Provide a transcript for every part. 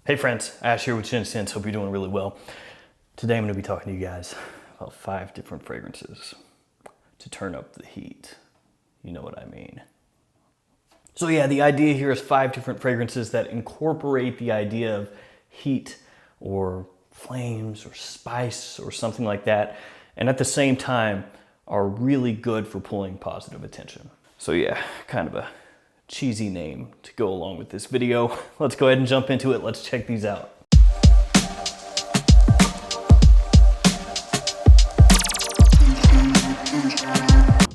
Hey friends, Ash here with gentsscents. Hope you're doing really well. Today I'm going to be talking to you guys about 5 different fragrances to turn up the heat. You know what I mean. So yeah, the idea here is 5 different fragrances that incorporate the idea of heat or flames or spice or something like that, and at the same time are really good for pulling positive attention. So yeah, kind of a cheesy name to go along with this video. Let's go ahead and jump into it. Let's check these out.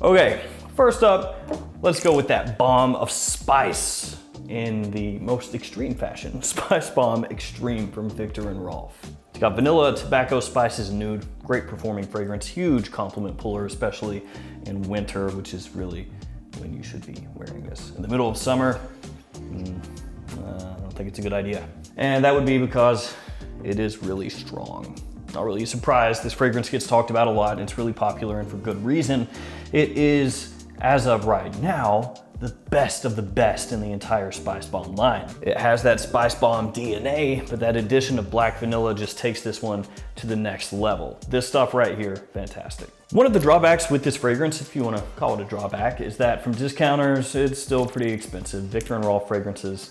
Okay, first up, let's go with that bomb of spice in the most extreme fashion. Spicebomb Extreme from Viktor and Rolf. It's got vanilla, tobacco, spices, and nude. Great performing fragrance, huge compliment puller, especially in winter, which is really when you should be wearing this. In the middle of summer, I don't think it's a good idea. And that would be because it is really strong. Not really surprised, this fragrance gets talked about a lot. It's really popular and for good reason. It is, as of right now, the best of the best in the entire Spicebomb line. It has that Spicebomb DNA, but that addition of black vanilla just takes this one to the next level. This stuff right here, fantastic. One of the drawbacks with this fragrance, if you want to call it a drawback, is that from discounters, it's still pretty expensive. Viktor and Rolf fragrances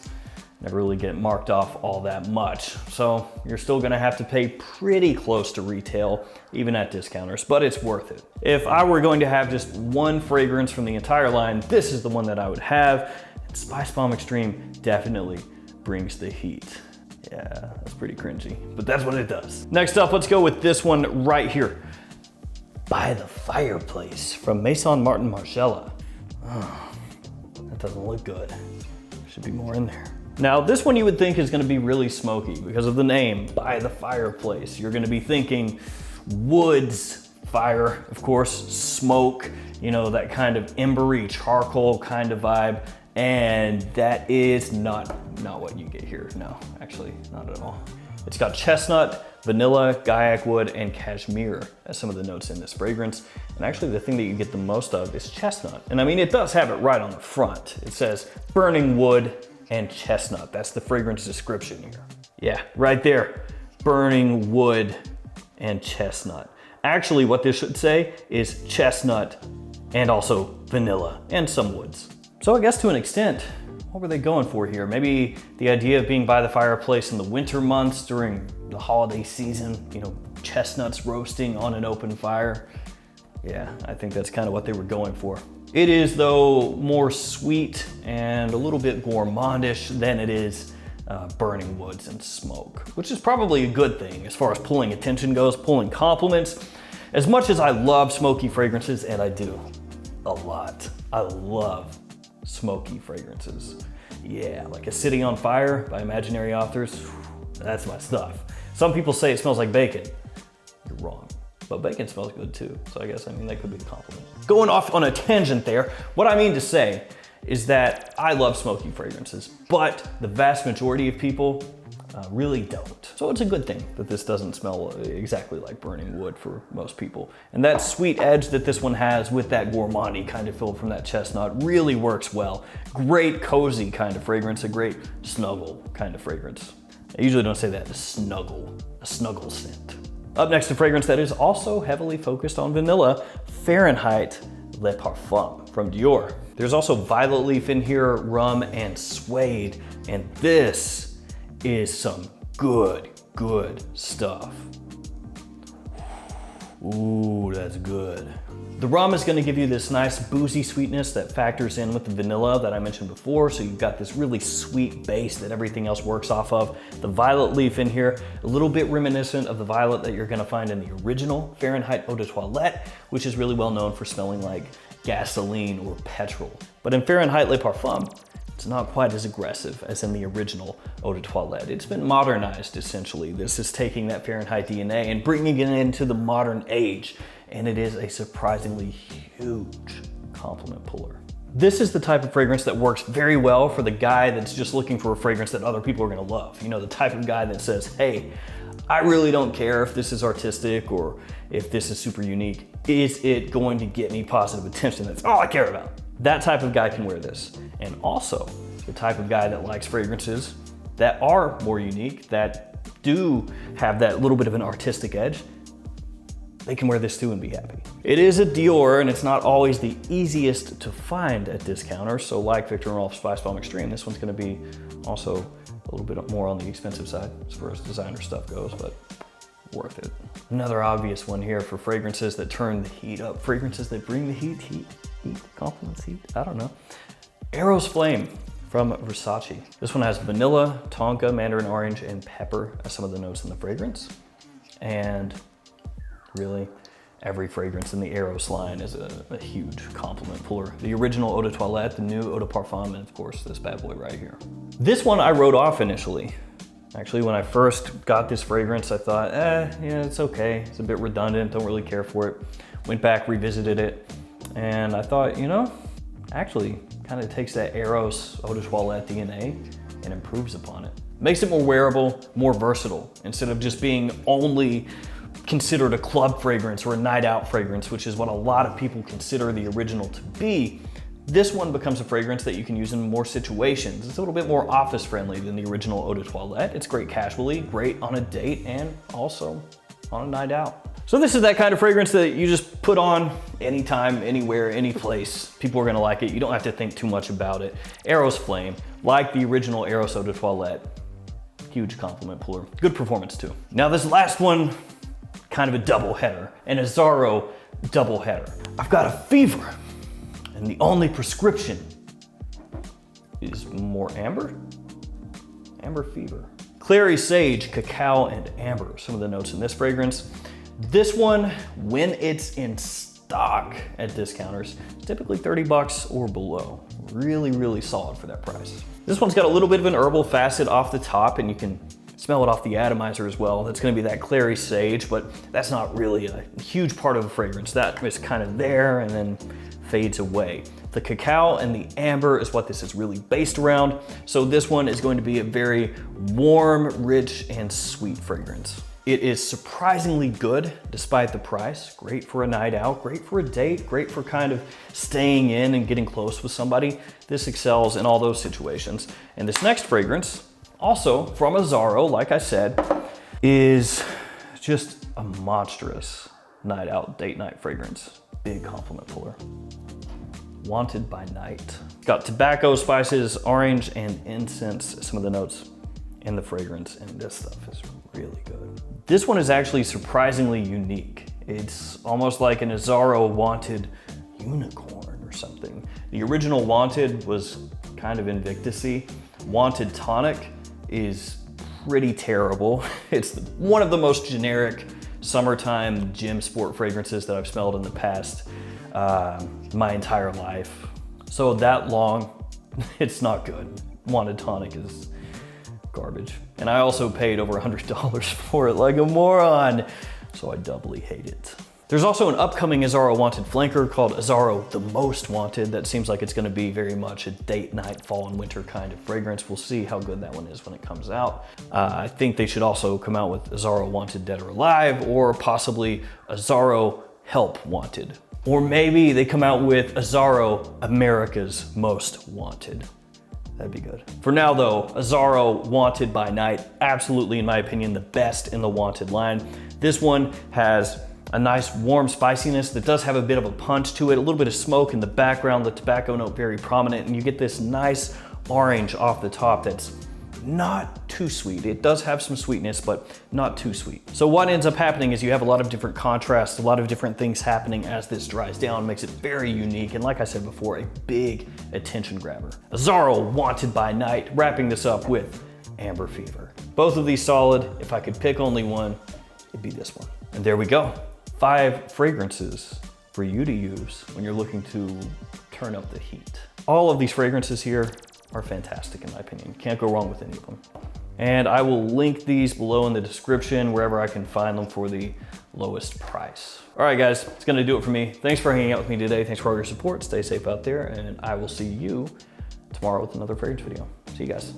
never really get marked off all that much. So you're still gonna have to pay pretty close to retail, even at discounters, but it's worth it. If I were going to have just one fragrance from the entire line, this is the one that I would have. And Spicebomb Extreme definitely brings the heat. Yeah, that's pretty cringy, but that's what it does. Next up, let's go with this one right here. By the Fireplace from Maison Martin Margiela. Oh, that doesn't look good. Should be more in there. Now, this one you would think is gonna be really smoky because of the name, By the Fireplace. You're gonna be thinking woods, fire, of course, smoke, you know, that kind of embery, charcoal kind of vibe. And that is not what you get here. No, actually, not at all. It's got chestnut, vanilla, gaiac wood, and cashmere as some of the notes in this fragrance. And actually the thing that you get the most of is chestnut. And I mean, it does have it right on the front. It says burning wood and chestnut. That's the fragrance description here. Yeah, right there, burning wood and chestnut. Actually, what this should say is chestnut and also vanilla and some woods. So I guess to an extent, what were they going for here? Maybe the idea of being by the fireplace in the winter months during the holiday season, you know, chestnuts roasting on an open fire. Yeah, I think that's kind of what they were going for. It is, though, more sweet and a little bit gourmandish than it is burning woods and smoke, which is probably a good thing as far as pulling attention goes, pulling compliments. As much as I love smoky fragrances, and I do a lot, I love smoky fragrances. Yeah, like a City on Fire by Imaginary Authors, that's my stuff. Some people say it smells like bacon. You're wrong. But bacon smells good too, so I guess, that could be a compliment. Going off on a tangent there, what I mean to say is that I love smoky fragrances, but the vast majority of people really don't. So it's a good thing that this doesn't smell exactly like burning wood for most people. And that sweet edge that this one has with that gourmandy kind of feel from that chestnut really works well. Great cozy kind of fragrance, a great snuggle kind of fragrance. I usually don't say that, a snuggle scent. Up next, a fragrance that is also heavily focused on vanilla, Fahrenheit Le Parfum from Dior. There's also violet leaf in here, rum, and suede, and this is some good stuff. Ooh, that's good. The rum is gonna give you this nice boozy sweetness that factors in with the vanilla that I mentioned before, so you've got this really sweet base that everything else works off of. The violet leaf in here, a little bit reminiscent of the violet that you're gonna find in the original Fahrenheit Eau de Toilette, which is really well known for smelling like gasoline or petrol. But in Fahrenheit Le Parfum, it's not quite as aggressive as in the original Eau de Toilette. It's been modernized, essentially. This is taking that Fahrenheit DNA and bringing it into the modern age, and it is a surprisingly huge compliment puller. This is the type of fragrance that works very well for the guy that's just looking for a fragrance that other people are gonna love. You know, the type of guy that says, hey, I really don't care if this is artistic or if this is super unique. Is it going to get me positive attention? That's all I care about. That type of guy can wear this. And also the type of guy that likes fragrances that are more unique, that do have that little bit of an artistic edge, they can wear this too and be happy. It is a Dior, and it's not always the easiest to find at discounters. So like Viktor & Rolf Spicebomb Extreme, this one's gonna be also a little bit more on the expensive side as far as designer stuff goes, but worth it. Another obvious one here for fragrances that turn the heat up. Fragrances that bring the heat, compliments heat, I don't know. Eros Flame from Versace. This one has vanilla, tonka, mandarin orange, and pepper as some of the notes in the fragrance. And really, every fragrance in the Eros line is a huge compliment puller. The original Eau de Toilette, the new Eau de Parfum, and of course this bad boy right here. This one I wrote off initially. Actually, when I first got this fragrance, I thought, yeah, it's okay. It's a bit redundant, don't really care for it. Went back, revisited it, and I thought, you know, actually kind of takes that Eros Eau de Toilette DNA and improves upon it. Makes it more wearable, more versatile, instead of just being only considered a club fragrance or a night out fragrance, which is what a lot of people consider the original to be. This one becomes a fragrance that you can use in more situations. It's a little bit more office friendly than the original Eau de Toilette. It's great casually, great on a date, and also on a night out. So this is that kind of fragrance that you just put on anytime, anywhere, any place. People are gonna like it. You don't have to think too much about it. Eros Flame, like the original Eros Eau de Toilette, huge compliment puller. Good performance too. Now this last one, kind of a double header, an Azzaro double header. I've got a fever, and the only prescription is more amber? Amber fever. Clary sage, cacao, and amber, some of the notes in this fragrance. This one, when it's in stock at discounters, it's typically 30 bucks or below. Really, really solid for that price. This one's got a little bit of an herbal facet off the top, and you can smell it off the atomizer as well. That's gonna be that clary sage, but that's not really a huge part of the fragrance. That is kind of there and then fades away. The cacao and the amber is what this is really based around. So this one is going to be a very warm, rich, and sweet fragrance. It is surprisingly good despite the price. Great for a night out, great for a date, great for kind of staying in and getting close with somebody. This excels in all those situations. And this next fragrance, also from Azzaro, like I said, is just a monstrous night out, date night fragrance. Big compliment puller. Wanted by Night. It's got tobacco, spices, orange, and incense, some of the notes in the fragrance, and this stuff is really good. This one is actually surprisingly unique. It's almost like an Azzaro Wanted unicorn or something. The original Wanted was kind of Invictus-y. Wanted Tonic is pretty terrible. It's one of the most generic summertime gym sport fragrances that I've smelled in the past my entire life. So that long, it's not good. Wanted Tonic is garbage. And I also paid over $100 for it like a moron, so I doubly hate it. There's also an upcoming Azzaro Wanted flanker called Azzaro The Most Wanted that seems like it's gonna be very much a date night, fall and winter kind of fragrance. We'll see how good that one is when it comes out. I think they should also come out with Azzaro Wanted Dead or Alive, or possibly Azzaro Help Wanted. Or maybe they come out with Azzaro America's Most Wanted. That'd be good. For now though, Azzaro Wanted by Night, absolutely in my opinion, the best in the Wanted line. This one has a nice warm spiciness that does have a bit of a punch to it, a little bit of smoke in the background, the tobacco note very prominent, and you get this nice orange off the top that's not too sweet. It does have some sweetness, but not too sweet. So what ends up happening is you have a lot of different contrasts, a lot of different things happening as this dries down, makes it very unique, and like I said before, a big attention grabber. Azzaro Wanted by Night, wrapping this up with Amber Fever. Both of these solid. If I could pick only one, it'd be this one. And there we go. 5 fragrances for you to use when you're looking to turn up the heat. All of these fragrances here are fantastic in my opinion. Can't go wrong with any of them. And I will link these below in the description wherever I can find them for the lowest price. All right guys, it's gonna do it for me. Thanks for hanging out with me today. Thanks for all your support. Stay safe out there, and I will see you tomorrow with another fragrance video. See you guys.